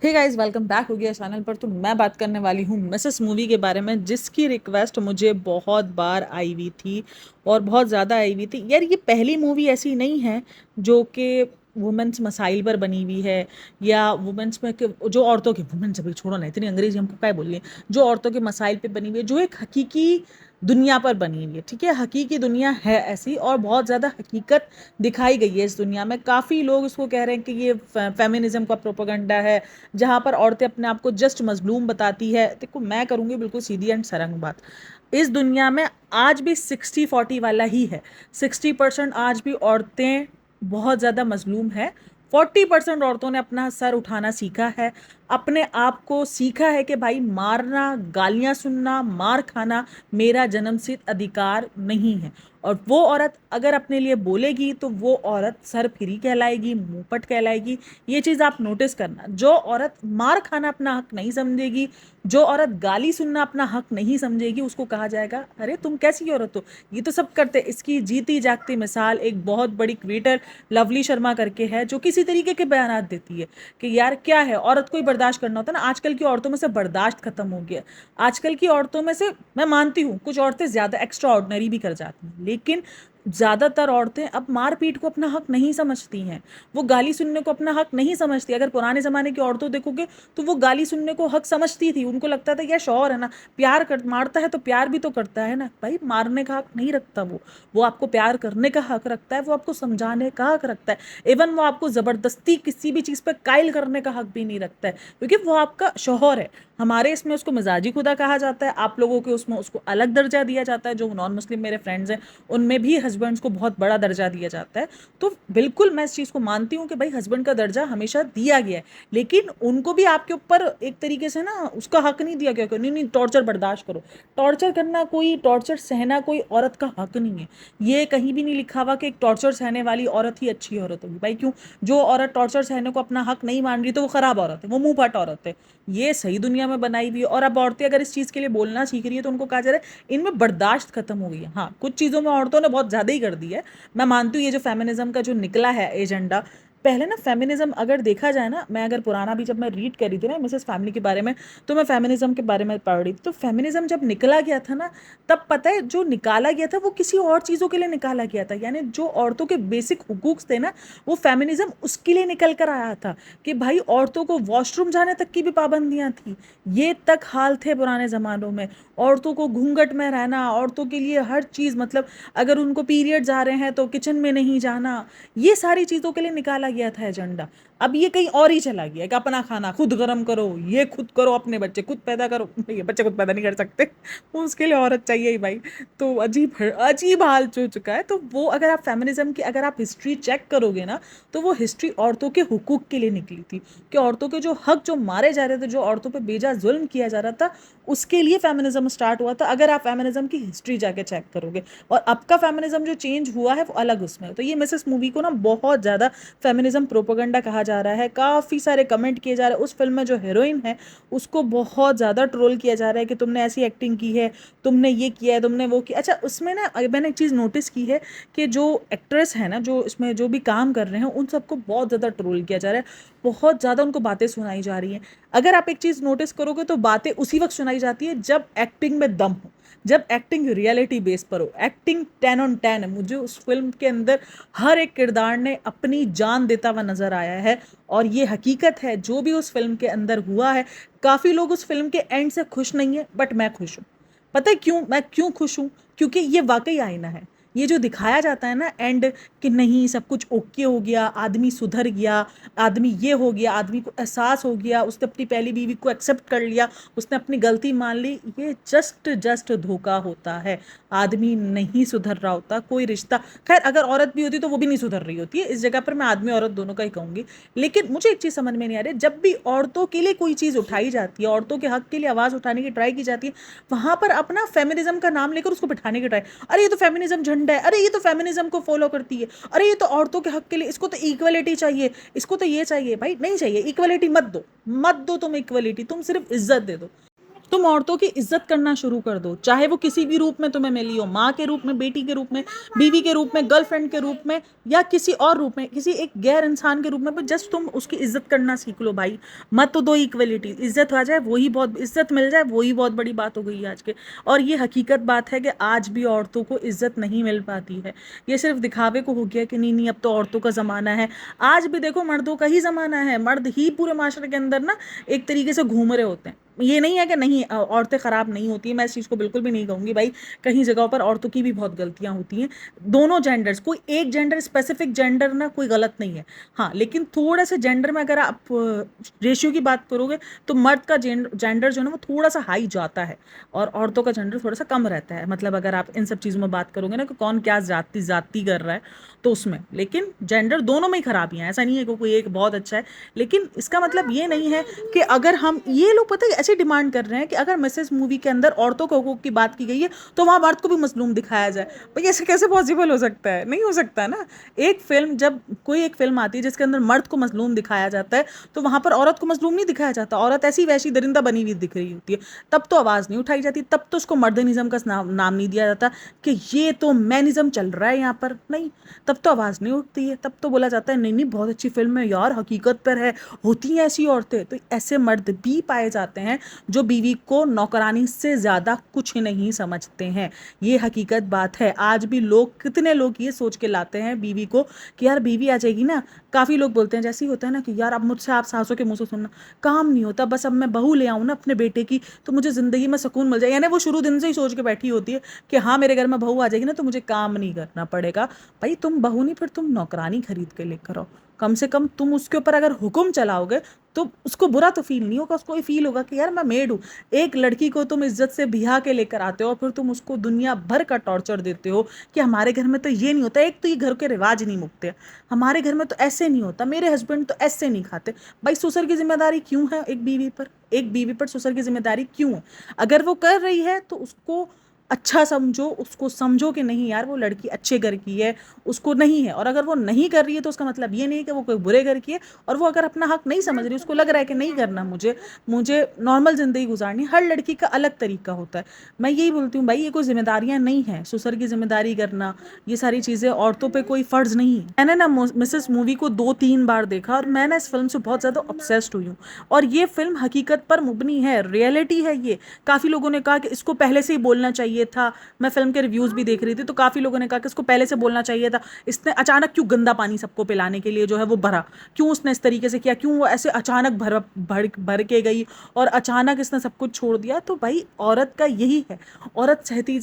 Hey guys, welcome back हो गया channel पर। तो मैं बात करने वाली हूँ मिसेस मूवी के बारे में, जिसकी रिक्वेस्ट मुझे बहुत बार आई हुई थी और बहुत ज़्यादा आई हुई थी। यार, ये पहली मूवी ऐसी नहीं है जो कि वुमेन्स मसाइल पर बनी हुई है, या वुमेन्स में जो औरतों के, वुमेन्स अभी छोड़ो ना, इतनी अंग्रेजी हमको क्या बोलिए, जो औरतों के मसाइल पे बनी हुई है, जो एक हकीकी दुनिया पर बनी हुई है। ठीक है, हकीकी दुनिया है ऐसी, और बहुत ज़्यादा हकीकत दिखाई गई है इस दुनिया में। काफ़ी लोग इसको कह रहे हैं कि ये फेमिनिज्म का प्रोपेगेंडा है, जहाँ पर औरतें अपने आप को जस्ट मजलूम बताती है। देखो, मैं करूँगी बिल्कुल सीधी एंड सरंग बात। इस दुनिया में आज भी 60-40 वाला ही है। 60% आज भी औरतें बहुत ज़्यादा मजलूम है। 40% औरतों ने अपना सर उठाना सीखा है, अपने आप को सीखा है कि भाई मारना, गालियाँ सुनना, मार खाना मेरा जन्मसिद्ध अधिकार नहीं है। और वो औरत अगर अपने लिए बोलेगी तो वो औरत सरफिरी कहलाएगी, मुंहपट कहलाएगी। ये चीज़ आप नोटिस करना। जो औरत मार खाना अपना हक नहीं समझेगी, जो औरत गाली सुनना अपना हक नहीं समझेगी, उसको कहा जाएगा अरे तुम कैसी औरत हो, ये तो सब करते। इसकी जीती जागती मिसाल एक बहुत बड़ी क्रिएटर लवली शर्मा करके है, जो किसी तरीके के बयानात देती है कि यार क्या है, औरत को ही बर्दाश्त करना होता है ना। आजकल की औरतों में से बर्दाश्त खत्म हो गया। आजकल की औरतों में से मैं मानती हूँ कुछ औरतें ज़्यादा एक्स्ट्रा ऑर्डिनरी भी कर जाती हैं, लेकिन ज़्यादातर औरतें अब मारपीट को अपना हक नहीं समझती हैं। वो गाली सुनने को अपना हक नहीं समझती। अगर पुराने ज़माने की औरतों देखोगे तो वो गाली सुनने को हक समझती थी। उनको लगता था यार शौहर है ना, प्यार कर मारता है तो प्यार भी तो करता है ना। भाई, मारने का हक नहीं रखता वो आपको प्यार करने का हक रखता है, वो आपको समझाने का हक रखता है। इवन वो आपको ज़बरदस्ती किसी भी चीज़ पर कायल करने का हक भी नहीं रखता है, क्योंकि वो आपका शौहर है। हमारे इसमें उसको मिजाजी खुदा कहा जाता है, आप लोगों के उसमें उसको अलग दर्जा दिया जाता है। जो नॉन मुस्लिम मेरे फ्रेंड्स हैं उनमें भी हस्बैंड्स को बहुत बड़ा दर्जा दिया जाता है। तो बिल्कुल मैं इस चीज़ को मानती हूँ कि भाई हस्बैंड का दर्जा हमेशा दिया गया है, लेकिन उनको भी आपके ऊपर एक तरीके से ना उसका हक नहीं दिया गया कि नहीं नहीं टॉर्चर बर्दाश्त करो। टॉर्चर करना, कोई टॉर्चर सहना कोई औरत का हक नहीं है। ये कहीं भी नहीं लिखा हुआ कि एक टॉर्चर सहने वाली औरत ही अच्छी औरत होगी। भाई क्यों? जो औरत टॉर्चर सहने को अपना हक नहीं मान रही तो वो खराब औरत है, वो मुंह फट औरत है। ये सही दुनिया में बनाई हुई है। और अब औरतें अगर इस चीज़ के लिए बोलना सीख रही है तो उनको कहा जा रहा है इनमें बर्दाश्त खत्म हो गई है। हाँ, कुछ चीज़ों में औरतों ने बहुत ज़्यादा ही कर दी है। मैं मानती हूँ ये जो फेमिनिज्म का जो निकला है एजेंडा, पहले ना फेमिनिज्म अगर देखा जाए ना, मैं अगर पुराना भी जब मैं रीड कर रही थी ना मिसेस फैमिली के बारे में, तो मैं फेमिनिज्म के बारे में पढ़ रही थी। तो फेमिनिज्म जब निकला गया था ना, तब पता है जो निकाला गया था वो किसी और चीज़ों के लिए निकाला गया था। यानी जो औरतों के बेसिक हुकूक थे ना, वो फेमिनिज्म उसके लिए निकल कर आया था कि भाई औरतों को वॉशरूम जाने तक की भी पाबंदियां थी। ये तक हाल थे पुराने ज़मानों में। औरतों को घूंघट में रहना, औरतों के लिए हर चीज़, मतलब अगर उनको पीरियड्स आ रहे हैं तो किचन में नहीं जाना, ये सारी चीज़ों के लिए निकाला गया था एजेंडा। अब ये कहीं और ही चला गया कि अपना खाना खुद गर्म करो, ये खुद करो, अपने बच्चे खुद पैदा करो। ये बच्चे खुद पैदा नहीं कर सकते, उसके लिए औरत चाहिए ही भाई। तो अजीब अजीब हाल हो चुका है। तो वो अगर आप फेमिनिज्म की अगर आप हिस्ट्री चेक करोगे ना, तो वो हिस्ट्री औरतों के हुकूक के लिए निकली थी, कि औरतों के जो हक जो मारे जा रहे थे, जो औरतों पे बेजा जुल्म किया जा रहा था, उसके लिए फेमिनिज्म स्टार्ट हुआ था। अगर आप फेमिनिज्म की हिस्ट्री जाके चेक करोगे, और अब का फेमिनिज्म जो चेंज हुआ है वो अलग उसमें। तो ये मिसेस मूवी को ना बहुत ज़्यादा फेमिनिज्म प्रोपेगेंडा कहा जा रहा है। काफ़ी सारे कमेंट किए जा रहे हैं। उस फिल्म में जो हीरोइन है उसको बहुत ज़्यादा ट्रोल किया जा रहा है कि तुमने ऐसी एक्टिंग की है, तुमने ये किया है, तुमने वो किया। अच्छा, उसमें ना मैंने एक चीज़ नोटिस की है कि जो एक्ट्रेस है ना, जो इसमें जो भी काम कर रहे हैं, उन सबको बहुत ज़्यादा ट्रोल किया जा रहा है। बहुत ज़्यादा उनको बातें सुनाई जा रही हैं। अगर आप एक चीज़ नोटिस करोगे तो बातें उसी वक्त सुनाई जाती है जब एक्टिंग में दम हो, जब एक्टिंग रियलिटी बेस पर हो। एक्टिंग 10 on 10 है। मुझे उस फिल्म के अंदर हर एक किरदार ने अपनी जान देता हुआ नजर आया है, और ये हकीकत है जो भी उस फिल्म के अंदर हुआ है। काफ़ी लोग उस फिल्म के एंड से खुश नहीं है, बट मैं खुश हूँ। पता है क्यों मैं क्यों खुश हूँ? क्योंकि ये वाकई आईना है। ये जो दिखाया जाता है ना एंड, कि नहीं सब कुछ ओके हो गया, आदमी सुधर गया, आदमी ये हो गया, आदमी को एहसास हो गया, उसने अपनी पहली बीवी को एक्सेप्ट कर लिया, उसने अपनी गलती मान ली, ये जस्ट जस्ट धोखा होता है। आदमी नहीं सुधर रहा होता, कोई रिश्ता, खैर अगर औरत भी होती तो वो भी नहीं सुधर रही होती है। इस जगह पर मैं आदमी औरत दोनों का ही कहूँगी। लेकिन मुझे एक चीज़ समझ में नहीं आ रही, जब भी औरतों के लिए कोई चीज़ उठाई जाती है, औरतों के हक के लिए आवाज़ उठाने की ट्राई की जाती है, वहां पर अपना फेमिनिज्म का नाम लेकर उसको बिठाने की ट्राई, अरे ये तो फेमिनिज्म झंडा है, अरे ये तो फेमिनिज्म को फॉलो करती है, अरे ये तो औरतों के हक के लिए, इसको तो इक्वलिटी चाहिए, इसको तो ये चाहिए। भाई नहीं चाहिए इक्वलिटी, मत दो, मत दो तुम इक्वलिटी, तुम सिर्फ इज्जत दे दो। तुम औरतों की इज्जत करना शुरू कर दो, चाहे वो किसी भी रूप में तुम्हें मिली हो, माँ के रूप में, बेटी के रूप में, बीवी के रूप में, गर्लफ्रेंड के रूप में, या किसी और रूप में, किसी एक गैर इंसान के रूप में, पर जस्ट तुम उसकी इज्जत करना सीख लो भाई। मत तो दो इक्वलिटी, इज्जत आ जाए वही बहुत, इज्जत मिल जाए वही बहुत बड़ी बात हो गई है आज के। और ये हकीकत बात है कि आज भी औरतों को इज्जत नहीं मिल पाती है। ये सिर्फ दिखावे को हो गया कि नहीं नहीं अब तो औरतों का ज़माना है। आज भी देखो मर्दों का ही ज़माना है, मर्द ही पूरे माशरे के अंदर ना एक तरीके से घूम रहे होते हैं। ये नहीं है कि नहीं औरतें ख़राब नहीं होती हैं, मैं इस चीज़ को बिल्कुल भी नहीं कहूँगी भाई। कहीं जगहों पर औरतों की भी बहुत गलतियाँ होती हैं। दोनों जेंडर्स, कोई एक जेंडर, स्पेसिफिक जेंडर ना कोई गलत नहीं है। हाँ, लेकिन थोड़ा सा जेंडर में अगर आप रेशियो की बात करोगे तो मर्द का जेंडर जो है ना वो थोड़ा सा हाई जाता है, और औरतों का जेंडर थोड़ा सा कम रहता है। मतलब अगर आप इन सब चीज़ों में बात करोगे ना कि कौन क्या जाति जाति कर रहा है तो उसमें, लेकिन जेंडर दोनों में ही खराबियाँ हैं। ऐसा नहीं है कि कोई एक बहुत अच्छा है, लेकिन इसका मतलब ये नहीं है कि अगर हम, ये लोग पता है ऐसे डिमांड कर रहे हैं कि अगर मिसेस मूवी के अंदर औरतों के हकूक की बात की गई है तो वहाँ मर्द को भी मजलूम दिखाया जाए। भाई ऐसे कैसे पॉसिबल हो सकता है? नहीं हो सकता ना। एक फिल्म, जब कोई एक फिल्म आती है जिसके अंदर मर्द को मजलूम दिखाया जाता है तो वहाँ पर औरत को मजलूम नहीं दिखाया जाता। औरत ऐसी वैसी दरिंदा बनी हुई दिख रही होती है, तब तो आवाज़ नहीं उठाई जाती, तब तो उसको मर्दनिज़म का नाम नहीं दिया जाता कि ये तो मैनिज़म चल रहा है यहाँ पर। नहीं, तब तो आवाज़ नहीं उठती है, तब तो बोला जाता है नहीं नहीं बहुत अच्छी फिल्म है यार, हकीकत पर है, होती हैं ऐसी औरतें। तो ऐसे मर्द भी पाए जाते हैं जो बीवी को नौकरानी से ज़्यादा कुछ नहीं समझते हैं। ये हकीकत बात है। आज भी लोग, कितने लोग ये सोच के लाते हैं बीवी को कि यार बीवी आ जाएगी ना। काफ़ी लोग बोलते हैं, जैसे ही होता है ना कि यार अब मुझसे, आप सासों के मुंह से सुनना, काम नहीं होता, बस अब मैं बहू ले आऊँ ना अपने बेटे की तो मुझे ज़िंदगी में सुकून मिल जाए। यानी वो शुरू दिन से ही सोच के बैठी होती है कि हाँ मेरे घर में बहू आ जाएगी ना तो मुझे काम नहीं करना पड़ेगा। भाई तुम बहू नहीं, फिर तुम नौकरानी खरीद के लेकर आओ। कम से कम तुम उसके ऊपर अगर हुक्म चलाओगे तो उसको बुरा तो फील नहीं होगा, उसको ये फील होगा कि यार मैं मेड हूँ। एक लड़की को तुम इज्जत से बिहा के लेकर आते हो और फिर तुम उसको दुनिया भर का टॉर्चर देते हो कि हमारे घर में तो ये नहीं होता, एक तो ये घर के रिवाज नहीं मुकते, हमारे घर में तो ऐसे नहीं होता, मेरे हस्बैंड तो ऐसे नहीं खाते। भाई ससुर की जिम्मेदारी क्यों है एक बीवी पर? एक बीवी पर ससुर की जिम्मेदारी क्यों है? अगर वो कर रही है तो उसको अच्छा समझो, उसको समझो कि नहीं यार वो लड़की अच्छे घर की है, उसको नहीं है। और अगर वो नहीं कर रही है तो उसका मतलब ये नहीं कि वो कोई बुरे घर की है, और वो अगर अपना हक नहीं समझ रही, उसको लग रहा है कि नहीं करना मुझे, मुझे नॉर्मल ज़िंदगी गुजारनी, हर लड़की का अलग तरीका होता है। मैं यही बोलती हूँ भाई ये कोई जिम्मेदारियाँ नहीं है, ससुर की जिम्मेदारी करना, ये सारी चीज़ें औरतों पर कोई फ़र्ज़ नहीं है। मैंने ना मिसेस मूवी को 2-3 बार देखा और मैं ना इस फिल्म से बहुत ज़्यादा ऑब्सेस्ड हुई हूँ। और ये फिल्म हकीकत पर मुबनी है, रियलिटी है ये। काफ़ी लोगों ने कहा कि इसको पहले से ही बोलना चाहिए था। मैं फिल्म के रिव्यूज़ भी देख रही थी तो काफ़ी लोगों ने कहा कि इसको पहले से बोलना चाहिए था। इसने अचानक क्यों गंदा पानी सबको पिलाने के लिए जो है वो भरा, क्यों उसने इस तरीके से किया, क्यों वो ऐसे अचानक भर भर भर के गई और अचानक इसने सब कुछ छोड़ दिया। तो भाई औरत का यही है, औरत सहती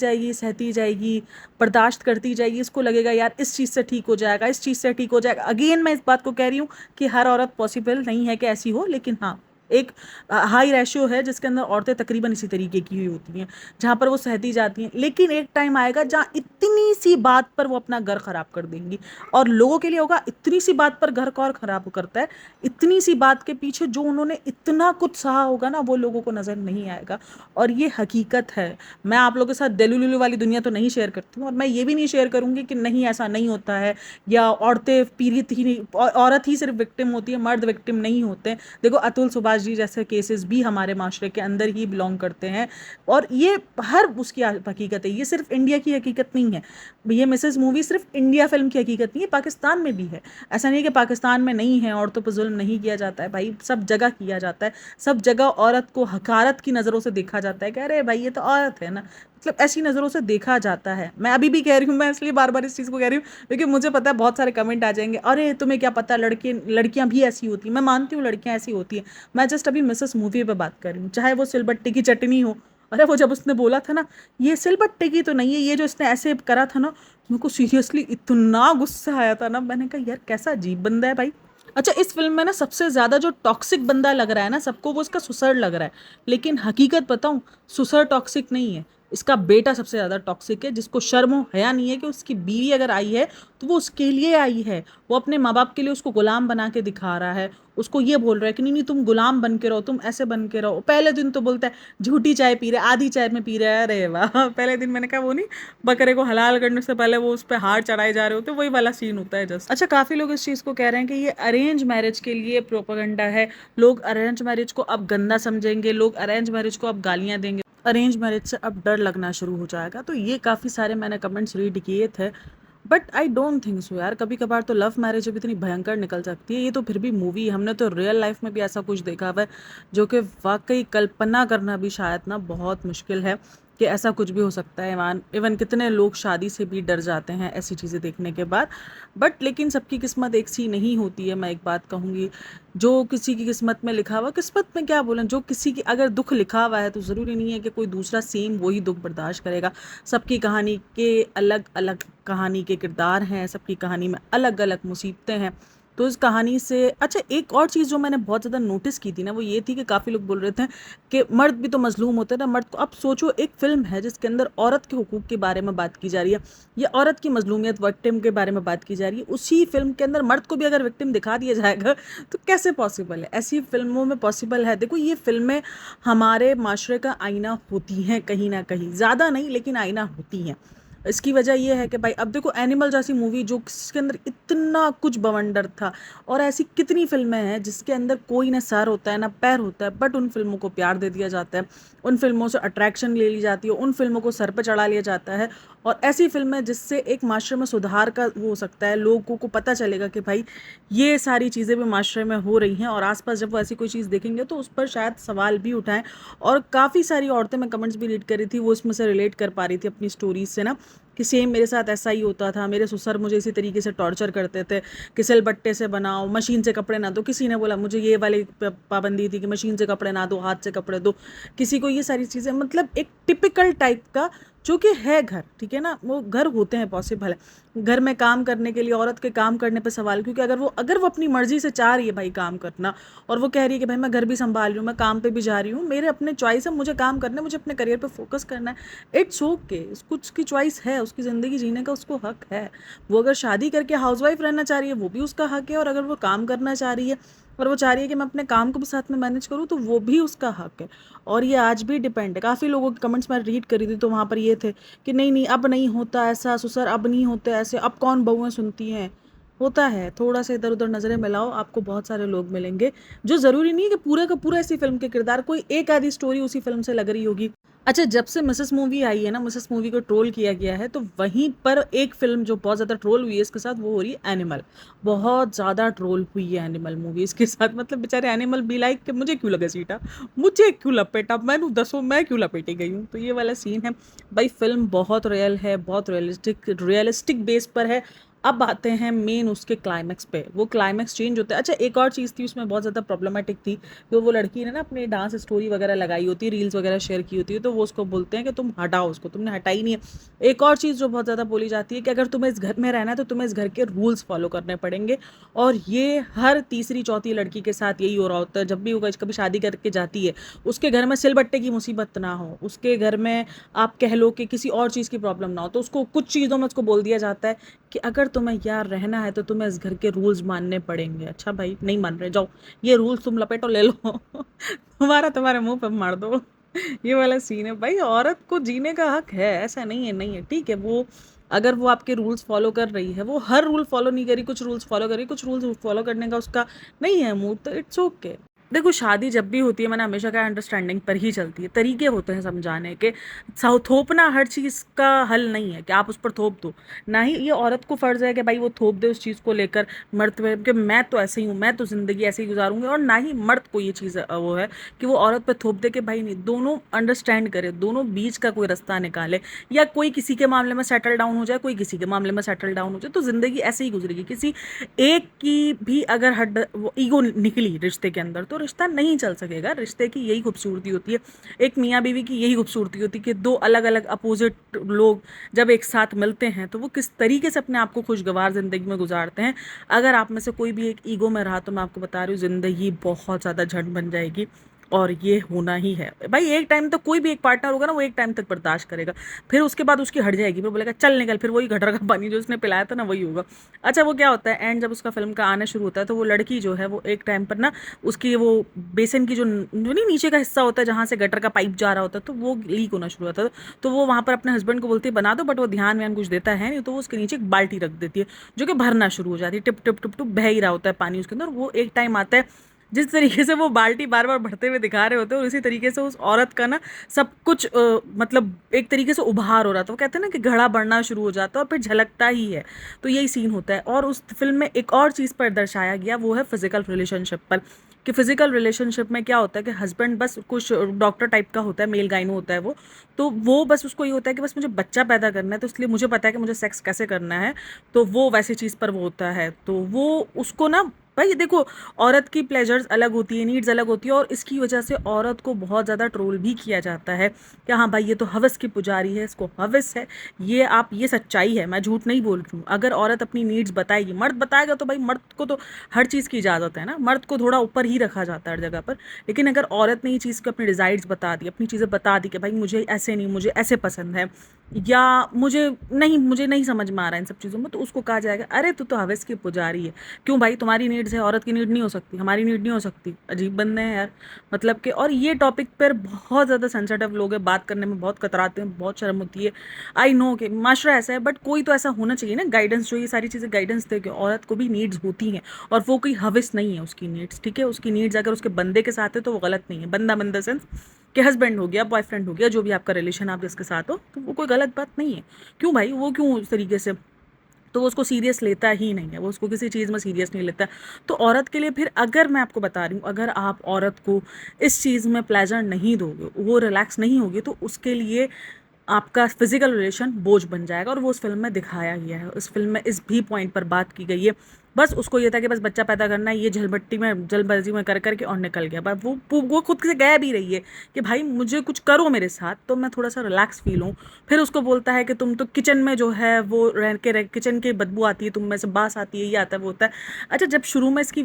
जाएगी, बर्दाश्त करती जाएगी। इसको लगेगा यार इस चीज़ से ठीक हो जाएगा, इस चीज़ से ठीक हो जाएगा। अगेन मैं इस बात को कह रही हूँ कि हर औरत पॉसिबल नहीं है कि ऐसी हो, लेकिन हाँ एक हाई रेशियो है जिसके अंदर औरतें तकरीबन इसी तरीके की हुई होती हैं, जहाँ पर वो सहती जाती हैं। लेकिन एक टाइम आएगा जहाँ इतनी सी बात पर वो अपना घर ख़राब कर देंगी। और लोगों के लिए होगा इतनी सी बात पर घर कौन ख़राब करता है, इतनी सी बात के पीछे जो उन्होंने इतना कुछ सहा होगा ना वो लोगों को नज़र नहीं आएगा। और ये हकीकत है। मैं आप लोगों के साथ डेलुलुलु वाली दुनिया तो नहीं शेयर करती हूँ, और मैं ये भी नहीं शेयर करूँगी कि नहीं ऐसा नहीं होता है, या औरतें पीड़ित ही नहीं, औरत ही सिर्फ विक्टिम होती है, मर्द विक्टिम नहीं होते। देखो अतुल सुभाष जी जैसे केसेस भी हमारे माशरे के अंदर ही बिलोंग करते हैं, और ये हर उसकी हकीकत है, ये सिर्फ इंडिया की हकीकत नहीं है। ये मिसेस मूवी सिर्फ इंडिया फिल्म की हकीकत नहीं है, पाकिस्तान में भी है। ऐसा नहीं है कि पाकिस्तान में नहीं है, औरतों पर जुल्म नहीं किया जाता है, भाई सब जगह किया जाता है। सब जगह औरत को हकारत की नज़रों से देखा जाता है कि अरे भाई ये तो औरत है ना, मतलब ऐसी नज़रों से देखा जाता है। मैं अभी भी कह रही हूँ, मैं इसलिए बार बार इस चीज़ को कह रही हूँ क्योंकि मुझे पता है बहुत सारे कमेंट आ जाएंगे, अरे तुम्हें क्या पता लड़कियाँ भी ऐसी होती हैं। मैं मानती हूँ लड़कियाँ ऐसी होती हैं, मैं जस्ट अभी मिसेस मूवी पे बात कर रही हूँ। चाहे वो सिलबट्टे की चटनी हो, अरे वो जब उसने बोला था ना ये सिलबट्टे की तो नहीं है, ये जो इसने ऐसे करा था ना, मेरे को सीरियसली इतना गुस्सा आया था ना। मैंने कहा यार कैसा अजीब बंदा है भाई। अच्छा इस फिल्म में ना सबसे ज़्यादा जो टॉक्सिक बंदा लग रहा है ना सबको, वो उसका सुसर लग रहा है, लेकिन हकीकत बताऊँ सुसर टॉक्सिक नहीं है। इसका बेटा सबसे ज़्यादा टॉक्सिक है, जिसको शर्म हो हया नहीं है कि उसकी बीवी अगर आई है तो वो उसके लिए आई है, वो अपने माँ बाप के लिए उसको गुलाम बना के दिखा रहा है, उसको ये बोल रहा है कि नहीं नहीं तुम गुलाम बन के रहो, तुम ऐसे बन के रहो। पहले दिन तो बोलता है झूठी चाय पी रहे, आधी चाय में पी रहे हैं। अरे वाह, पहले दिन मैंने कहा वो नहीं, बकरे को हलाल करने से पहले वो उस पर हार चढ़ाए जा रहे होते, वही वाला सीन होता है जस्ट। अच्छा, काफ़ी लोग इस चीज़ को कह रहे हैं कि ये अरेंज मैरिज के लिए प्रोपेगेंडा है, लोग अरेंज मैरिज को अब गंदा समझेंगे, लोग अरेंज मैरिज को अब गालियाँ देंगे, अरेंज मैरिज से अब डर लगना शुरू हो जाएगा। तो ये काफ़ी सारे मैंने कमेंट्स रीड किए थे, but I don't think so यार। कभी कभार तो लव मैरिज भी इतनी भयंकर निकल सकती है, ये तो फिर भी मूवी, हमने तो रियल लाइफ में भी ऐसा कुछ देखा हुआ है जो कि वाकई कल्पना करना भी शायद ना बहुत मुश्किल है कि ऐसा कुछ भी हो सकता है। इवन इवन कितने लोग शादी से भी डर जाते हैं ऐसी चीज़ें देखने के बाद। बट लेकिन सबकी किस्मत एक सी नहीं होती है, मैं एक बात कहूँगी, जो किसी की किस्मत में लिखा हुआ, किस्मत में क्या बोलें, जो किसी की अगर दुख लिखा हुआ है तो ज़रूरी नहीं है कि कोई दूसरा सेम वही दुख बर्दाश्त करेगा। सबकी कहानी के अलग अलग कहानी के किरदार हैं, सबकी कहानी में अलग अलग मुसीबतें हैं। तो इस कहानी से अच्छा, एक और चीज़ जो मैंने बहुत ज़्यादा नोटिस की थी ना, वो ये थी कि काफ़ी लोग बोल रहे थे कि मर्द भी तो मजलूम होते हैं ना, मर्द को। अब सोचो, एक फिल्म है जिसके अंदर औरत के हुकूक के बारे में बात की जा रही है, या औरत की मजलूमियत विक्टिम के बारे में बात की जा रही है, उसी फिल्म के अंदर मर्द को भी अगर विक्टिम दिखा दिया जाएगा तो कैसे पॉसिबल है? ऐसी फिल्मों में पॉसिबल है। देखो, ये फिल्में हमारे माशरे का आईना होती हैं, कहीं ना कहीं, ज़्यादा नहीं लेकिन आईना होती हैं। इसकी वजह यह है कि भाई अब देखो, एनिमल जैसी मूवी जो जिसके अंदर इतना कुछ बवंडर था, और ऐसी कितनी फिल्में हैं जिसके अंदर कोई ना सर होता है ना पैर होता है, बट उन फिल्मों को प्यार दे दिया जाता है, उन फिल्मों से अट्रैक्शन ले ली जाती है, उन फिल्मों को सर पर चढ़ा लिया जाता है। और ऐसी फिल्में जिससे एक माशरे में सुधार का वो हो सकता है, लोगों को पता चलेगा कि भाई ये सारी चीज़ें भी माशरे में हो रही हैं, और आसपास जब वो ऐसी कोई चीज़ देखेंगे तो उस पर शायद सवाल भी उठाएं। और काफ़ी सारी औरतें, मैं कमेंट्स भी रीड कर रही थी, वो इसमें से रिलेट कर पा रही थी अपनी स्टोरीज से ना, कि सेम मेरे साथ ऐसा ही होता था, मेरे ससुर मुझे इसी तरीके से टॉर्चर करते थे कि सिलबट्टे से बनाओ, मशीन से कपड़े ना दो। किसी ने बोला मुझे ये वाली पाबंदी थी कि मशीन से कपड़े ना दो, हाथ से कपड़े दो, किसी को ये सारी चीज़ें, मतलब एक टिपिकल टाइप का जो कि है घर, ठीक है ना, वो घर होते हैं, पॉसिबल है घर में काम करने के लिए। औरत के काम करने पे सवाल, क्योंकि अगर वो अपनी मर्जी से चाह रही है भाई काम करना, और वो कह रही है कि भाई मैं घर भी संभाल रही हूँ, मैं काम पे भी जा रही हूँ, मेरे अपने चॉइस है, मुझे काम करना है, मुझे अपने करियर पे फोकस करना है, इट्स ओके, उसकी चॉइस है, उसकी ज़िंदगी जीने का उसको हक है। वो अगर शादी करके हाउसवाइफ रहना चाह रही है, वो भी उसका हक है, और अगर वो काम करना चाह रही है और वो चाह रही है कि मैं अपने काम को भी साथ में मैनेज करूँ, तो वो भी उसका हक है। और ये आज भी डिपेंड है। काफ़ी लोगों के कमेंट्स मैं रीड करी थी, तो वहाँ पर ये थे कि नहीं नहीं अब नहीं होता ऐसा, ससुर अब नहीं होते ऐसे, अब कौन बहुएं सुनती हैं। होता है, थोड़ा सा इधर उधर नज़रें मिलाओ, आपको बहुत सारे लोग मिलेंगे, जो ज़रूरी नहीं है कि पूरा का पूरा इसी फिल्म के किरदार, कोई एक आधी स्टोरी उसी फिल्म से लग रही होगी। अच्छा, जब से मिसेस मूवी आई है ना, मिसेस मूवी को ट्रोल किया गया है, तो वहीं पर एक फिल्म जो बहुत ज़्यादा ट्रोल हुई है इसके साथ, वो हो रही है एनिमल। बहुत ज़्यादा ट्रोल हुई है एनिमल मूवी इसके साथ, मतलब बेचारे एनिमल बी लाइक कि मुझे क्यों लगा सीटा, मुझे क्यों लपेटा, मैंने दसो मैं क्यों लपेटी गई हूँ, तो ये वाला सीन है। भाई फिल्म बहुत रियल है, बहुत रियलिस्टिक बेस पर है। अब आते हैं मेन उसके क्लाइमैक्स पे, वो क्लाइमैक्स चेंज होता है। अच्छा, एक और चीज़ थी उसमें बहुत ज़्यादा प्रॉब्लमेटिक थी, तो वो लड़की ने ना अपनी डांस स्टोरी वगैरह लगाई होती है, रील्स वगैरह शेयर की होती है, तो वो उसको बोलते हैं कि तुम हटाओ उसको, तुमने हटाई नहीं है। एक और चीज़ जो बहुत ज़्यादा बोली जाती है कि अगर तुम्हें इस घर में रहना है तो तुम्हें इस घर के रूल्स फॉलो करने पड़ेंगे, और ये हर तीसरी चौथी लड़की के साथ यही हो रहा होता है। जब भी वो कभी शादी करके जाती है, उसके घर में सिलबट्टे की मुसीबत ना हो, उसके घर में आप कह लो कि किसी और चीज़ की प्रॉब्लम ना हो, तो उसको कुछ चीज़ों में उसको बोल दिया जाता है कि अगर तुम्हें यार रहना है तो तुम्हें इस घर के रूल्स मानने पड़ेंगे। अच्छा भाई, नहीं मान रहे, जाओ ये रूल्स तुम लपेटो, ले लो तुम्हारे मुंह पे मार दो। ये वाला सीन है। भाई औरत को जीने का हक है, ऐसा नहीं है, ठीक है, वो अगर वो आपके रूल्स फॉलो कर रही है, वो हर रूल फॉलो नहीं करी, कुछ रूल्स फॉलो करी, कुछ रूल्स फॉलो करने का उसका नहीं है मूड, तो इट्स ओके। देखो, शादी जब भी होती है, मैंने हमेशा कहा, अंडरस्टैंडिंग पर ही चलती है, तरीके होते हैं समझाने के। थोपना हर चीज़ का हल नहीं है कि आप उस पर थोप दो, ना ही ये औरत को फ़र्ज़ है कि भाई वो थोप दे उस चीज़ को लेकर मर्द पे कि मैं तो ऐसे ही हूँ, मैं तो ज़िंदगी ऐसे ही गुजारूंगी, और ना ही मर्द को ये चीज़ वो है कि वो औरत पे थोप दे कि भाई नहीं, दोनों अंडरस्टैंड करे, दोनों बीच का कोई रास्ता निकाले, या कोई किसी के मामले में सेटल डाउन हो जाए, कोई किसी के मामले में सेटल डाउन हो जाए, तो ज़िंदगी ऐसे ही गुजरेगी। किसी एक की भी अगर हद वो ईगो निकली रिश्ते के अंदर, तो रिश्ता नहीं चल सकेगा। रिश्ते की यही खूबसूरती होती है, एक मियाँ बीवी की यही खूबसूरती होती है कि दो अलग अलग अपोजिट लोग जब एक साथ मिलते हैं तो वो किस तरीके से अपने आप को खुशगवार ज़िंदगी में गुजारते हैं। अगर आप में से कोई भी एक ईगो में रहा, तो मैं आपको बता रही हूँ ज़िंदगी बहुत ज़्यादा झंड बन जाएगी। और ये होना ही है भाई। एक टाइम तक कोई भी एक पार्टनर होगा ना, वो एक टाइम तक बर्दाश्त करेगा, फिर उसके बाद उसकी हट जाएगी, फिर बोलेगा चल निकल, फिर वही गटर का पानी जो उसने पिलाया था ना वही होगा। अच्छा वो क्या होता है, एंड जब उसका फिल्म का आना शुरू होता है तो वो लड़की जो है वो एक टाइम पर ना उसकी वो बेसन की जो नहीं नीचे का हिस्सा होता है जहाँ से गटर का पाइप जा रहा होता है, तो वो लीक होना शुरू होता है। तो वो वहाँ पर अपने हस्बैंड को बोलती है बना दो, बट वो ध्यान व्यान कुछ देता है नहीं, तो वो उसके नीचे एक बाल्टी रख देती है जो कि भरना शुरू हो जाती है, टिप टिप टिप टिप बह ही रहा होता है पानी उसके अंदर। वो एक टाइम आता है जिस तरीके से वो बाल्टी बार बार भरते हुए दिखा रहे होते हैं, और उसी तरीके से उस औरत का ना सब कुछ मतलब एक तरीके से उभार हो रहा था। वो कहते हैं ना कि घड़ा बढ़ना शुरू हो जाता है और फिर झलकता ही है। तो यही सीन होता है। और उस फिल्म में एक और चीज़ पर दर्शाया गया, वो है फिजिकल रिलेशनशिप पर, कि फिजिकल रिलेशनशिप में क्या होता है कि हस्बैंड बस कुछ डॉक्टर टाइप का होता है, मेल गाइनो होता है वो, तो वो बस उसको ये होता है कि बस मुझे बच्चा पैदा करना है, तो इसलिए मुझे पता है कि मुझे सेक्स कैसे करना है, तो वो वैसी चीज़ पर वो होता है। तो वो उसको ना भाई देखो, औरत की प्लेजर्स अलग होती है, नीड्स अलग होती है, और इसकी वजह से औरत को बहुत ज़्यादा ट्रोल भी किया जाता है कि हाँ भाई ये तो हवस की पुजारी है, इसको हवस है। ये सच्चाई है, मैं झूठ नहीं बोल रही हूँ। अगर औरत अपनी नीड्स बताएगी, मर्द बताएगा तो भाई मर्द को तो हर चीज़ की इजाज़त है ना, मर्द को थोड़ा ऊपर ही रखा जाता है हर जगह पर। लेकिन अगर औरत ने ये चीज़ को अपनी डिज़ायर्स बता दी, अपनी चीज़ें बता दी कि भाई मुझे ऐसे नहीं, मुझे ऐसे पसंद है, या मुझे नहीं समझ में आ रहा है इन सब चीज़ों में, तो उसको कहा जाएगा अरे तू तो हवस की पुजारी है। क्यों भाई, तुम्हारी नीड्स है, औरत की नीड नहीं हो सकती, हमारी नीड नहीं हो सकती? अजीब बंदे हैं यार। मतलब कि और ये टॉपिक पर बहुत ज़्यादा सेंसिटिव लोग हैं, बात करने में बहुत कतराते हैं, बहुत शर्म होती है। आई नो कि माशरा ऐसा है, बट कोई तो ऐसा होना चाहिए ना गाइडेंस, जो ये सारी चीज़ें गाइडेंस दे कि औरत को भी नीड्स होती हैं, और वो कोई हवस नहीं है उसकी नीड्स, ठीक है? उसकी नीड्स अगर उसके बंदे के साथ है तो वो गलत नहीं है। बंदा बंदा सेंस कि हस्बैंड हो गया, बॉयफ्रेंड हो गया, जो भी आपका रिलेशन आप जिसके साथ हो, तो वो कोई गलत बात नहीं है। क्यों भाई, वो क्यों उस तरीके से, तो वो उसको सीरियस लेता ही नहीं है, वो उसको किसी चीज़ में सीरियस नहीं लेता। तो औरत के लिए फिर अगर मैं आपको बता रही हूँ, अगर आप औरत को इस चीज़ में प्लेजर नहीं दोगे, वो रिलैक्स नहीं होगी, तो उसके लिए आपका फिजिकल रिलेशन बोझ बन जाएगा। और वो उस फिल्म में दिखाया गया है, उस फिल्म में इस भी पॉइंट पर बात की गई है। बस उसको ये था कि बस बच्चा पैदा करना है, ये झलबट्टी में जल्दबाजी में कर करके और निकल गया। बस वो खुद से कह भी रही है कि भाई मुझे कुछ करो मेरे साथ, तो मैं थोड़ा सा रिलैक्स फील हूँ। फिर उसको बोलता है कि तुम तो किचन में जो है वो किचन की बदबू आती है, तुम में से बास आती है, ये आता है वो होता है। अच्छा, जब शुरू में इसकी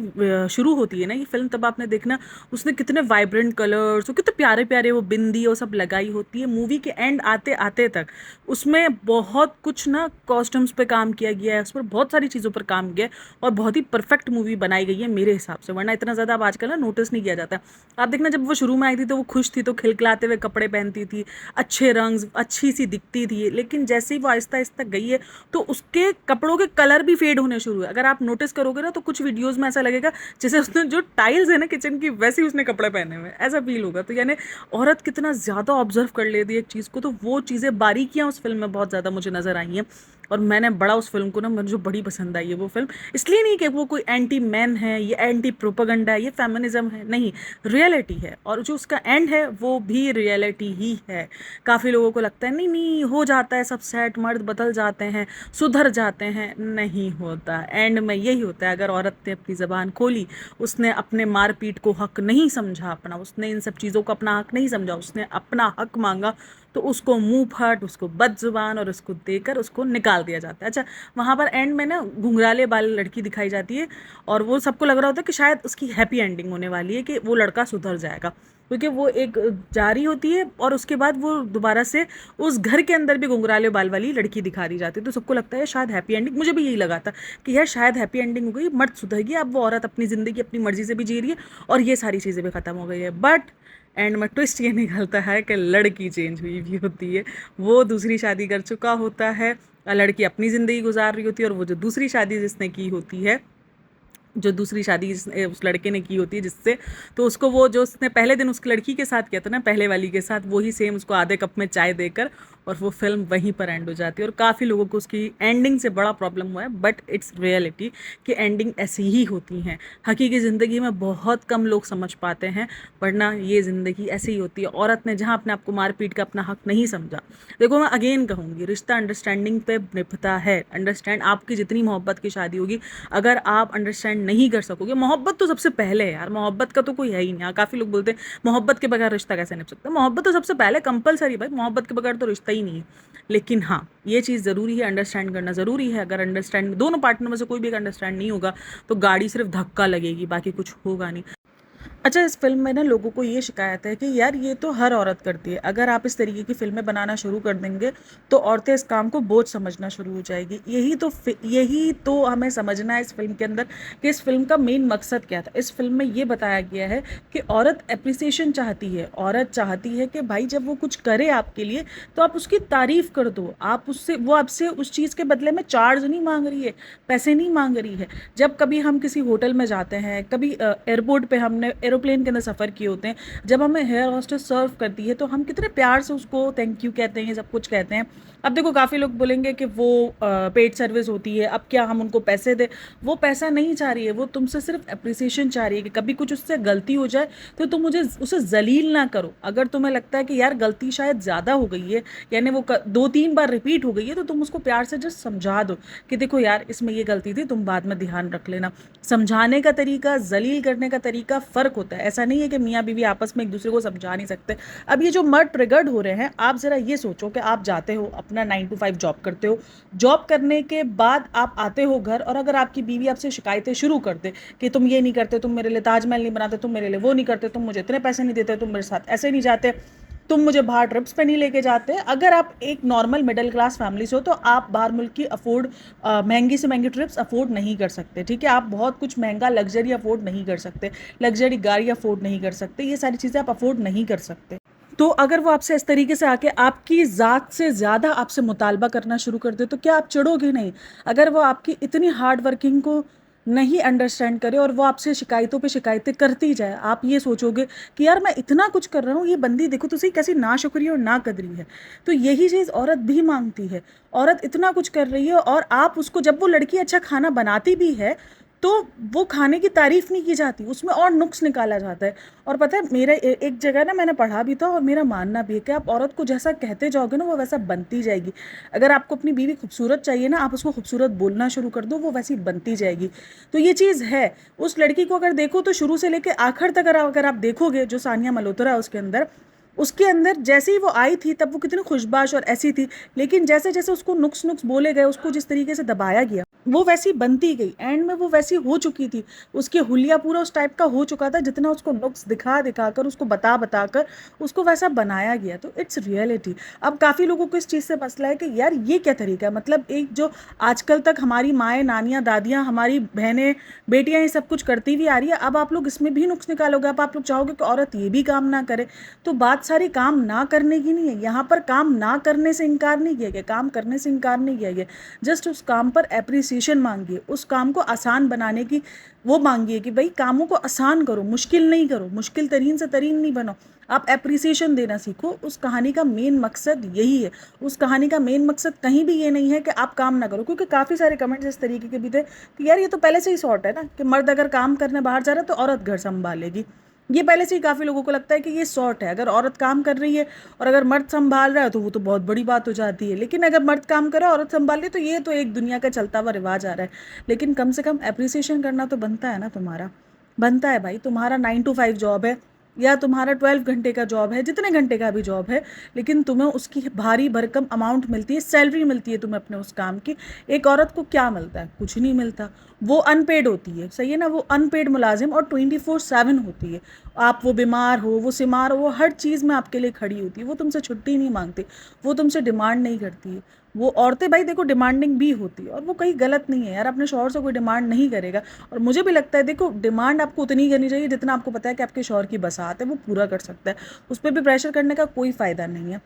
शुरू होती है ना ये फिल्म, तब आपने देखना उसने कितने वाइब्रेंट कलर्स और कितने प्यारे प्यारे वो बिंदी और सब लगाई होती है। मूवी के एंड आते आते तक उसमें बहुत कुछ ना कॉस्ट्यूम्स पे काम किया गया है, उस पर बहुत सारी चीज़ों पर काम किया है, और बहुत ही परफेक्ट मूवी बनाई गई है मेरे हिसाब से। वरना इतना ज़्यादा अब आजकल ना नोटिस नहीं किया जाता। आप देखना, जब वो शुरू में आई थी तो वो खुश थी, तो खिलखिलाते हुए कपड़े पहनती थी, अच्छे रंग, अच्छी सी दिखती थी। लेकिन जैसे ही वो आहिस्ता आहिस्ता गई है तो उसके कपड़ों के कलर भी फेड होने शुरू हुए। अगर आप नोटिस करोगे ना तो कुछ वीडियोज़ में ऐसा लगेगा जैसे उसने जो टाइल्स है ना किचन की, वैसे ही उसने कपड़े पहने हुए, ऐसा फील होगा। तो यानी औरत कितना ज़्यादा ऑब्जर्व कर लेती है एक चीज़ को, तो वो चीज़ें बारीकियाँ उस फिल्म में बहुत ज़्यादा मुझे नज़र आई हैं। और मैंने बड़ा उस फिल्म को ना, मुझे बड़ी पसंद आई है वो फिल्म। इसलिए नहीं कि वो कोई एंटी मैन है, ये एंटी प्रोपेगेंडा है, ये फेमिनिज्म है, नहीं, रियलिटी है। और जो उसका एंड है वो भी रियलिटी ही है। काफ़ी लोगों को लगता है नहीं नहीं हो जाता है सब सेट, मर्द बदल जाते हैं, सुधर जाते हैं, नहीं होता। एंड में यही होता है, अगर औरत ने अपनी ज़बान खोली, उसने अपने मारपीट को हक नहीं समझा अपना, उसने इन सब चीज़ों को अपना हक नहीं समझा, उसने अपना हक मांगा, तो उसको मुंह फट, उसको बदजुबान और उसको देकर उसको निकाल दिया जाता है। अच्छा, वहाँ पर एंड में ना घुंघराले बाल लड़की दिखाई जाती है, और वो सबको लग रहा होता है कि शायद उसकी हैप्पी एंडिंग होने वाली है, कि वो लड़का सुधर जाएगा, क्योंकि वो एक जारी होती है और उसके बाद वो दोबारा से उस घर के अंदर भी घुंघराले बाल वाली लड़की दिखा दी जाती है। तो सबको लगता है शायद हैप्पी एंडिंग, मुझे भी यही लगा था कि यार शायद हैप्पी एंडिंग हो गई, मर्द सुधर गया, अब वो औरत अपनी ज़िंदगी अपनी मर्जी से भी जी रही है और ये सारी चीज़ें भी ख़त्म हो गई है। बट एंड में ट्विस्ट ये निकलता है कि लड़की चेंज हुई भी होती है, वो दूसरी शादी कर चुका होता है, लड़की अपनी ज़िंदगी गुजार रही होती है, और वो जो दूसरी शादी जिसने की होती है, जो दूसरी शादी उस लड़के ने की होती है जिससे, तो उसको वो जो उसने पहले दिन उस लड़की के साथ किया था ना, पहले वाली के साथ, वही सेम उसको आधे कप में चाय देकर, और वो फिल्म वहीं पर एंड हो जाती है। और काफ़ी लोगों को उसकी एंडिंग से बड़ा प्रॉब्लम हुआ है, बट इट्स रियलिटी कि एंडिंग ऐसी ही होती हैं। हकीकी ज़िंदगी में बहुत कम लोग समझ पाते हैं, वरना ये ज़िंदगी ऐसी ही होती है। औरत ने जहाँ अपने आप को मार पीट कर अपना हक नहीं समझा, देखो मैं अगेन कहूँगी, रिश्ता अंडरस्टैंडिंग पे निभता है। अंडरस्टैंड, आपकी जितनी मोहब्बत की शादी होगी, अगर आप अंडरस्टैंड नहीं कर सकोगे, मोहब्बत तो सबसे पहले है यार, मोहब्बत का तो कोई है ही नहीं। काफ़ी लोग बोलते हैं मोहब्बत के बगैर रिश्ता कैसे निभ सकता है, मोहब्बत तो सबसे पहले कंपलसरी भाई, मोहब्बत के बगैर तो रिश्ता ही नहीं है। लेकिन हाँ, ये चीज़ ज़रूरी है, अंडरस्टैंड करना ज़रूरी है। अगर अंडरस्टैंड दोनों पार्टनर में से कोई भी अंडरस्टैंड नहीं होगा, तो गाड़ी सिर्फ धक्का लगेगी, बाकी कुछ होगा नहीं। अच्छा, इस फ़िल्म में ना लोगों को ये शिकायत है कि यार ये तो हर औरत करती है। अगर आप इस तरीके की फ़िल्में बनाना शुरू कर देंगे, तो औरतें इस काम को बोझ समझना शुरू हो जाएगी। यही तो हमें समझना है इस फ़िल्म के अंदर कि इस फ़िल्म का मेन मकसद क्या था। इस फ़िल्म में ये बताया गया है कि औरत एप्रिसिएशन चाहती है। औरत चाहती है कि भाई जब वो कुछ करे आपके लिए, तो आप उसकी तारीफ़ कर दो। आप उससे वो आपसे उस चीज़ के बदले में चार्ज नहीं माँग रही है, पैसे नहीं माँग रही है। जब कभी हम किसी होटल में जाते हैं, कभी एयरपोर्ट पे हमने एरोप्लेन के अंदर सफ़र किए होते हैं, जब हमें हेयर होस्टेस सर्व करती है तो हम कितने प्यार से उसको थैंक यू कहते हैं, सब कुछ कहते हैं। अब देखो काफ़ी लोग बोलेंगे कि वो पेड सर्विस होती है, अब क्या हम उनको पैसे दें? वो पैसा नहीं चाह रही है, वो तुमसे सिर्फ अप्रिसिएशन चाह रही है कि कभी कुछ उससे गलती हो जाए तो तुम मुझे उसे जलील ना करो। अगर तुम्हें लगता है कि यार गलती शायद ज़्यादा हो गई है, यानी वो 2-3 बार रिपीट हो गई है, तो तुम उसको प्यार से जस्ट समझा दो कि देखो यार इसमें ये गलती थी, तुम बाद में ध्यान रख लेना। समझाने का तरीका, जलील करने का तरीका फ़र्क होता है। ऐसा नहीं है कि मियाँ बीवी आपस में एक दूसरे को समझा नहीं सकते। अब ये जो मर्द ट्रिगर्ड हो रहे हैं, आप ज़रा ये सोचो कि आप जाते हो अपना 9 टू 5 जॉब करते हो, जॉब करने के बाद आप आते हो घर, और अगर आपकी बीवी आपसे शिकायतें शुरू कर दे कि तुम ये नहीं करते, तुम मेरे लिए ताजमहल नहीं बनाते, तुम मेरे लिए वो नहीं करते, तुम मुझे इतने पैसे नहीं देते, तुम मेरे साथ ऐसे नहीं जाते, तुम मुझे बाहर ट्रिप्स पे नहीं लेके जाते। अगर आप एक नॉर्मल मिडिल क्लास फैमिली से हो तो आप बाहर मुल्क की महंगी से महंगी ट्रिप्स अफोर्ड नहीं कर सकते, ठीक है? आप बहुत कुछ महंगा लग्जरी अफोर्ड नहीं कर सकते, लग्जरी गाड़ी अफोर्ड नहीं कर सकते, ये सारी चीज़ें आप अफोर्ड नहीं कर सकते। तो अगर वो आपसे इस तरीके से आके आपकी ज़ात से ज़्यादा आपसे मुतालबा करना शुरू कर दे, तो क्या आप चिढ़ोगे नहीं? अगर वो आपकी इतनी हार्ड वर्किंग को नहीं अंडरस्टैंड करे और वो आपसे शिकायतों पे शिकायतें करती जाए, आप ये सोचोगे कि यार मैं इतना कुछ कर रहा हूँ, ये बंदी देखो तो सही कैसी नाशुक्री और नाकदरी है। तो यही चीज़ औरत भी मांगती है। औरत इतना कुछ कर रही है और आप उसको, जब वो लड़की अच्छा खाना बनाती भी है, तो वो खाने की तारीफ नहीं की जाती, उसमें और नुक्स निकाला जाता है। और पता है मेरा एक जगह ना मैंने पढ़ा भी था और मेरा मानना भी है कि आप औरत को जैसा कहते जाओगे ना वो वैसा बनती जाएगी। अगर आपको अपनी बीवी खूबसूरत चाहिए ना, आप उसको खूबसूरत बोलना शुरू कर दो, वो वैसी बनती जाएगी। तो ये चीज़ है। उस लड़की को अगर देखो तो शुरू से लेकर आखिर तक अगर आप देखोगे, जो सानिया मल्होत्रा है उसके अंदर जैसे ही वो आई थी तब वो कितनी खुशबाश और ऐसी थी, लेकिन जैसे जैसे उसको नुक्स नुक्स बोले गए, उसको जिस तरीके से दबाया गया, वो वैसी बनती गई। एंड में वो वैसी हो चुकी थी, उसके हुलिया पूरा उस टाइप का हो चुका था, जितना उसको नुक्स दिखा दिखा कर, उसको बता बता कर उसको वैसा बनाया गया। तो इट्स रियलिटी। अब काफ़ी लोगों को इस चीज़ से मसला है कि यार ये क्या तरीका है, मतलब एक जो आजकल तक हमारी माएँ, नानियाँ, दादियाँ, हमारी बहनें, बेटियाँ ये सब कुछ करती हुई आ रही है, अब आप लोग इसमें भी नुक्स निकालोगे, अब आप लोग चाहोगे कि औरत ये भी काम ना करे। तो बात सारी काम ना करने की नहीं है, यहाँ पर काम ना करने से इनकार नहीं किया गया, काम करने से इनकार नहीं किया गया। जस्ट उस काम पर एप्रिसिएशन मांगिए, उस काम को आसान बनाने की वो मांगिए कि भाई कामों को आसान करो, मुश्किल नहीं करो, मुश्किल तरीन से तरीन नहीं बनो। आप एप्रिसिएशन देना सीखो। उस कहानी का मेन मकसद यही है। उस कहानी का मेन मकसद कहीं भी ये नहीं है कि आप काम ना करो, क्योंकि काफ़ी सारे कमेंट्स इस तरीके के भी थे कि यार ये तो पहले से ही सॉर्ट है ना कि मर्द अगर काम करने बाहर जा रहा है तो औरत घर संभालेगी। ये पहले से ही काफ़ी लोगों को लगता है कि ये सॉर्ट है, अगर औरत काम कर रही है और अगर मर्द संभाल रहा है तो वो तो बहुत बड़ी बात हो जाती है। लेकिन अगर मर्द काम करे औरत संभाल रही है तो ये तो एक दुनिया का चलता हुआ रिवाज आ रहा है। लेकिन कम से कम एप्रिसिएशन करना तो बनता है ना, तुम्हारा बनता है भाई। तुम्हारा 9 to 5 जॉब है या तुम्हारा 12 घंटे का जॉब है, जितने घंटे का भी जॉब है, लेकिन तुम्हें उसकी भारी भरकम अमाउंट मिलती है, सैलरी मिलती है तुम्हें अपने उस काम की। एक औरत को क्या मिलता है? कुछ नहीं मिलता। वो अनपेड होती है, सही है ना, वो अनपेड मुलाजिम और 24/7 होती है। आप वो बीमार हो, वो सिमार हो, वो हर चीज़ में आपके लिए खड़ी होती है। वो तुमसे छुट्टी नहीं मांगती, वो तुमसे डिमांड नहीं करती है। वो औरतें भाई देखो डिमांडिंग भी होती है और वो कहीं गलत नहीं है यार, अपने शौहर से कोई डिमांड नहीं करेगा। और मुझे भी लगता है देखो डिमांड आपको उतनी ही करनी चाहिए जितना आपको पता है कि आपके शौहर की बसात है वो पूरा कर सकता है, उस पर भी प्रेशर करने का कोई फ़ायदा नहीं है।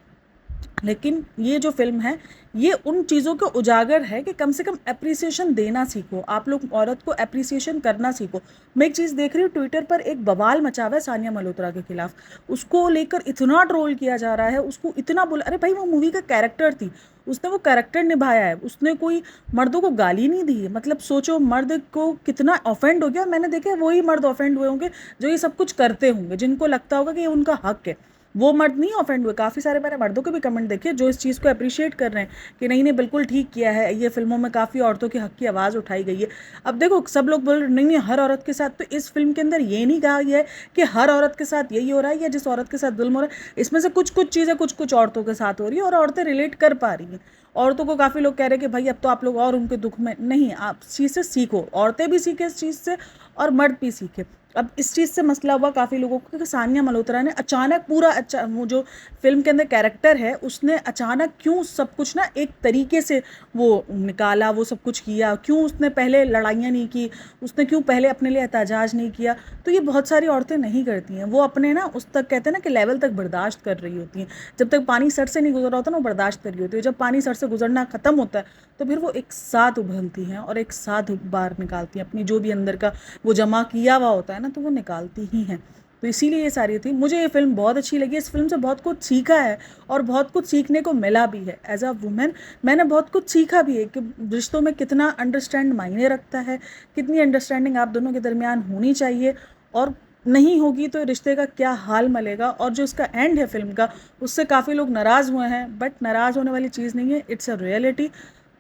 लेकिन ये जो फ़िल्म है ये उन चीज़ों को उजागर है कि कम से कम एप्रिसिएशन देना सीखो, आप लोग औरत को एप्रिसिएशन करना सीखो। मैं एक चीज़ देख रही हूँ ट्विटर पर एक बवाल मचा हुआ है सानिया मल्होत्रा के खिलाफ, उसको लेकर इतना ट्रोल किया जा रहा है, उसको इतना बोला, अरे भाई वो मूवी का कैरेक्टर थी, उसने वो कैरेक्टर निभाया है, उसने कोई मर्दों को गाली नहीं दी है। मतलब सोचो मर्द को कितना ऑफेंड हो गया। मैंने देखा वही मर्द ऑफेंड हुए होंगे जो ये सब कुछ करते होंगे, जिनको लगता होगा कि ये उनका हक है। वो मर्द नहीं ऑफेंड हुए। काफ़ी सारे मैंने मर्दों के भी कमेंट देखे जो इस चीज़ को अप्रिशिएट कर रहे हैं कि नहीं नहीं बिल्कुल ठीक किया है, ये फिल्मों में काफ़ी औरतों के हक की आवाज़ उठाई गई है। अब देखो सब लोग बोल रहे नहीं नहीं हर औरत के साथ, तो इस फिल्म के अंदर ये नहीं कहा गया है कि हर औरत के साथ यही हो रहा है या जिस औरत के साथ जुल्म हो रहा है। इसमें से कुछ कुछ चीज़ें कुछ कुछ औरतों के साथ हो रही है और औरतें रिलेट कर पा रही हैं। औरतों को काफ़ी लोग कह रहे हैं कि भाई अब तो आप लोग और उनके दुख में नहीं, आप इस चीज़ से सीखो, औरतें भी सीखें इस चीज़ से और मर्द भी सीखे। अब इस चीज़ से मसला हुआ काफ़ी लोगों को कि सानिया मल्होत्रा ने अचानक पूरा वो जो फ़िल्म के अंदर कैरेक्टर है उसने अचानक क्यों सब कुछ ना एक तरीके से वो निकाला, वो सब कुछ किया, क्यों उसने पहले लड़ाइयाँ नहीं की, उसने क्यों पहले अपने लिए एहतजाज नहीं किया। तो ये बहुत सारी औरतें नहीं करती हैं, वो अपने ना उस तक कहते हैं ना कि लेवल तक बर्दाश्त कर रही होती हैं। जब तक पानी सर से नहीं गुजर रहा होता ना वो बर्दाश्त कर रही होती है, जब पानी सर से गुजरना ख़त्म होता है तो फिर वो एक साथ उभलती हैं और एक साथ बाहर निकालती हैं अपनी जो भी अंदर का वो जमा किया हुआ होता है ना, तो वो निकालती ही हैं। तो इसीलिए ये सारी थी। मुझे ये फ़िल्म बहुत अच्छी लगी, इस फ़िल्म से बहुत कुछ सीखा है और बहुत कुछ सीखने को मिला भी है। एज़ अ वुमेन मैंने बहुत कुछ सीखा भी है कि रिश्तों में कितना अंडरस्टैंड मायने रखता है, कितनी अंडरस्टैंडिंग आप दोनों के दरमियान होनी चाहिए, और नहीं होगी तो रिश्ते का क्या हाल मलेगा। और जो इसका एंड है फ़िल्म का, उससे काफ़ी लोग नाराज़ हुए हैं, बट नाराज़ होने वाली चीज़ नहीं है, इट्स अ रियलिटी।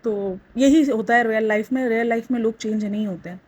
तो यही होता है रियल लाइफ में लोग चेंज नहीं होते हैं,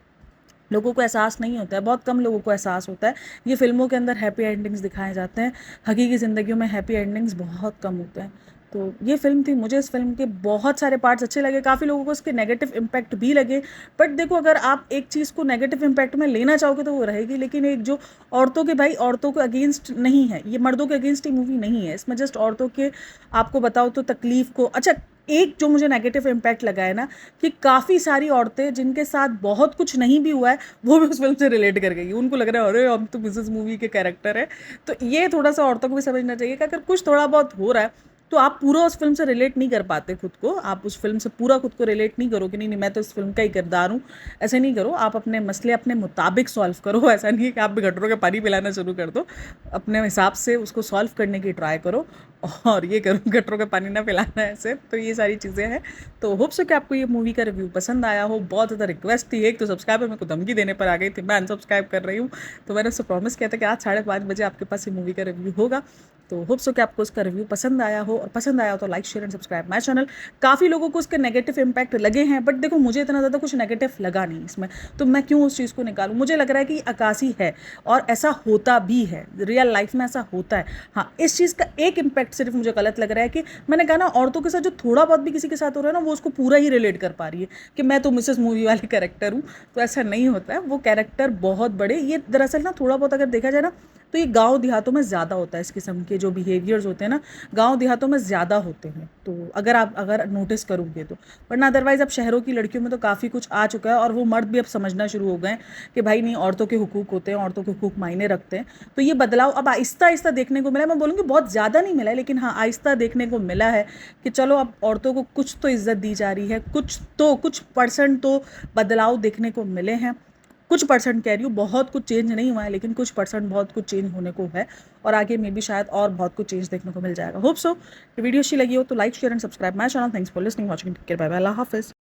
लोगों को एहसास नहीं होता है, बहुत कम लोगों को एहसास होता है। ये फ़िल्मों के अंदर हैप्पी एंडिंग्स दिखाए जाते हैं, हकीकी ज़िंदगियों में हैप्पी एंडिंग्स बहुत कम होते हैं। तो ये फ़िल्म थी, मुझे इस फ़िल्म के बहुत सारे पार्ट्स अच्छे लगे, काफ़ी लोगों को इसके नेगेटिव इम्पैक्ट भी लगे। बट देखो, अगर आप एक चीज़ को नेगेटिव इम्पैक्ट में लेना चाहोगे तो वो रहेगी, लेकिन एक जो औरतों के अगेंस्ट नहीं है, ये मर्दों के अगेंस्ट ही मूवी नहीं है। इसमें जस्ट औरतों के, आपको बताओ तो तकलीफ़ को, अच्छा एक जो मुझे नेगेटिव इम्पैक्ट लगा है ना, कि काफ़ी सारी औरतें जिनके साथ बहुत कुछ नहीं भी हुआ है वो भी उस फिल्म से रिलेट कर गई। उनको लग रहा है अरे हम तो मिसेस मूवी के कैरेक्टर है। तो ये थोड़ा सा औरतों को भी समझना चाहिए कि अगर कुछ थोड़ा बहुत हो रहा है तो आप पूरा उस फिल्म से रिलेट नहीं कर पाते खुद को, आप उस फिल्म से पूरा खुद को रिलेट नहीं करो कि नहीं नहीं मैं तो इस फिल्म का ही किरदार हूँ। ऐसे नहीं करो, आप अपने मसले अपने मुताबिक सॉल्व करो। ऐसा नहीं है कि आप भी गटरों के पानी पिलाना शुरू कर दो, अपने हिसाब से उसको सॉल्व करने की ट्राई करो, और ये करो गटरों का पानी ना पिलाना है ऐसे। तो ये सारी चीज़ें हैं। तो होप सो कि आपको ये मूवी का रिव्यू पसंद आया हो। बहुत ज़्यादा रिक्वेस्ट थी, एक तो सब्सक्राइबर मेरे को धमकी देने पर आ गई थी, मैं अनसब्सक्राइब कर रही हूँ। तो मैंने उससे प्रॉमिस किया था कि आज 5:30 बजे आपके पास ये मूवी का रिव्यू होगा। तो होप सो कि आपको उसका रिव्यू पसंद आया हो, और पसंद आया हो तो like share and subscribe my channel. काफ़ी लोगों को उसके नेगेटिव इम्पैक्ट लगे हैं, बट देखो मुझे इतना ज़्यादा कुछ नेगेटिव लगा नहीं इसमें, तो मैं क्यों उस चीज़ को निकालूं। मुझे लग रहा है कि अक्कासी है और ऐसा होता भी है, रियल लाइफ में ऐसा होता है। हाँ, इस चीज़ का एक इम्पैक्ट सिर्फ मुझे गलत लग रहा है कि मैंने कहा ना, औरतों के साथ जो थोड़ा बहुत भी किसी के साथ हो रहा है ना, वो उसको पूरा ही रिलेट कर पा रही है कि मैं तो मिसेस मूवी वाले कैरेक्टर हूँ। तो ऐसा नहीं होता है, वो कैरेक्टर बहुत बड़े, ये दरअसल ना थोड़ा बहुत अगर देखा जाए ना, तो ये गांव देहातों में ज़्यादा होता है, इस किस्म के जो बिहेवियर्स होते हैं ना गांव देहातों में ज़्यादा होते हैं। तो अगर नोटिस करोगे तो, वरना अदरवाइज़ अब शहरों की लड़कियों में तो काफ़ी कुछ आ चुका है, और वो मर्द भी अब समझना शुरू हो गए हैं कि भाई नहीं, औरतों के हुकूक होते हैं, औरतों के हुकूक मायने रखते हैं। तो ये बदलाव अब आहिस्ता आहिस्ता देखने को मिला है। मैं बोलूँगी बहुत ज़्यादा नहीं मिला है, लेकिन हाँ आहिस्ता देखने को मिला है कि चलो अब औरतों को कुछ तो इज़्ज़त दी जा रही है, कुछ परसेंट तो बदलाव देखने को मिले हैं। कुछ परसेंट कह रही हूँ, बहुत कुछ चेंज नहीं हुआ है, लेकिन कुछ परसेंट बहुत कुछ चेंज होने को है, और आगे में भी शायद और बहुत कुछ चेंज देखने को मिल जाएगा। होप सो वीडियो अच्छी लगी हो तो like share and subscribe my channel. Thanks for listening, watching, take care, bye bye, अल्लाह हाफिज़।